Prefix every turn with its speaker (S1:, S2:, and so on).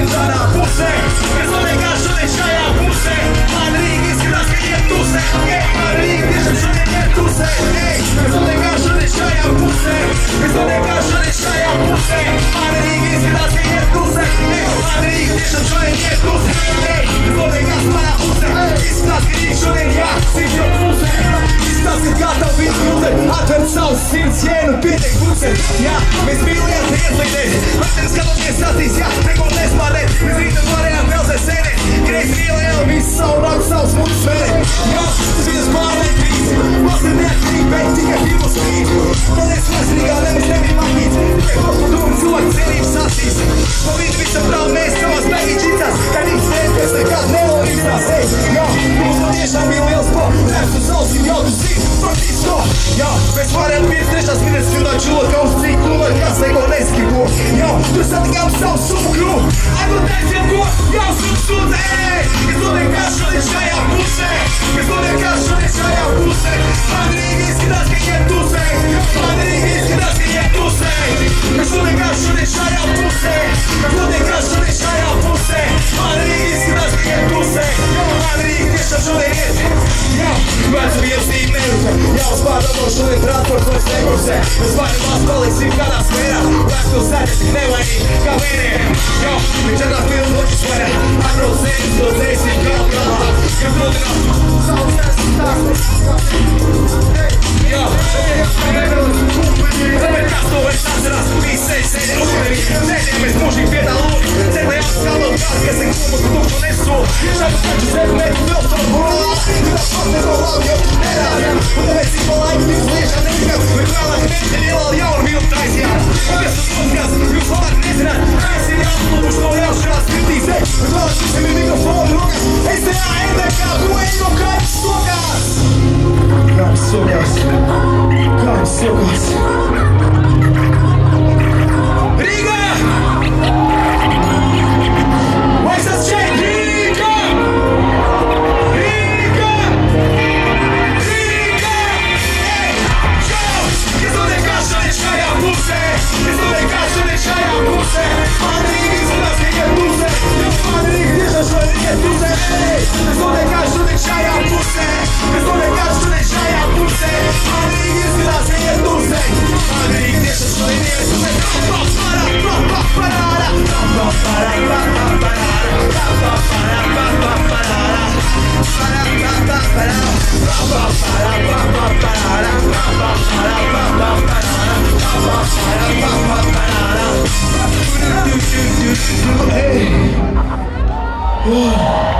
S1: da napuse. Bez onoga što ne čaja puse. Madrid iz Hrvatske je tu se. Madrid gdje što čovjek je tu se. Bez onoga što ne čaja puse. Bez onoga što ne čaja puse. Madrid iz Hrvatske je tu se. Madrid gdje što čovjek je tu se. Bez onoga spana puse. Iz Hrvatske njih čovjek ja sviđo puse. Iz Hrvatske kata u biti ljude. Advercao sin cijenu pitek puse. Ja bez milija zezlite. Vrtem skadom je satis ja preko ne spade. Bez rite gore ja vel za sene. Grejs rile evo misao raksao smut svene. Ja svi da spavne krizi. Posle nekih bejtika hivo sprit. To ne svesniga ne možete mi maknit. Uvijek pošto dum čuvak celim satis. Po vidu mi sam prav mesta vas najvičica. Kad ih svete se kad ne volim za se. Ja tu što miješam ili spo. Nešto sa osim jodu si proti sto. Ja bez pare od mir sreća smire svuda čulo kao ciklu. Kad se go ne skipu. Ja tu sad gam sam sumkru. Ako daj se go ja sam sude. Bez one kašo ne čaja puse. Bez one kašo ne čaja puse. Madrid iz Hrvatske je tu se. Madrid iz Hrvatske je tu se. Bez one kašo ne čaja puse. Bez one kašo ne čaja puse. Madrid iz Hrvatske je tu se. Madrid gdje što čovjek je. Ja bacu je s tim neruke. Ja ospadam došlo je transport koji stegnu se. Bez vane vas pali si kada smera. Vlaško sad nema ni kamene. Ja večer na film hoću smera. Agro zenis do zesi kao glava. Jer godina samo sve si tako. Ja Kasno već nažras, mi se uvjeri. Sede me smužih pjeta ludi. Sede ja skalo karke se kumu tu ponesu. Šako kaću se neku dosta bola. I da posle do glavi od ne radim. U tebe si polajk mi sliješa nekakav. Već hvala kmente djelal ja on mi utajzija. Ovdje su uzgaz, ju slova nezran. Kaj si ja klubu što ja šras kriti se. Već hvala ti se mi mikrofon rugas. Ej se ja NDK, dueto kaj sogas. Kaj sogas. Kaj sogas. Riga! Wajsas check! Riga! Riga! Riga! Ej! Yo! Jest one kasze ne čaja puse! Jest one kasze ne čaja puse! Madrid iz Hrvatske je tu se! Madrid gdje što čovjek je tu se! Jest one kaše ne čaja puse! Jest one kaše ne čaja puse! Madrid iz Hrvatske je tu se! Madrid gdje što čovjek je tu se! Hey!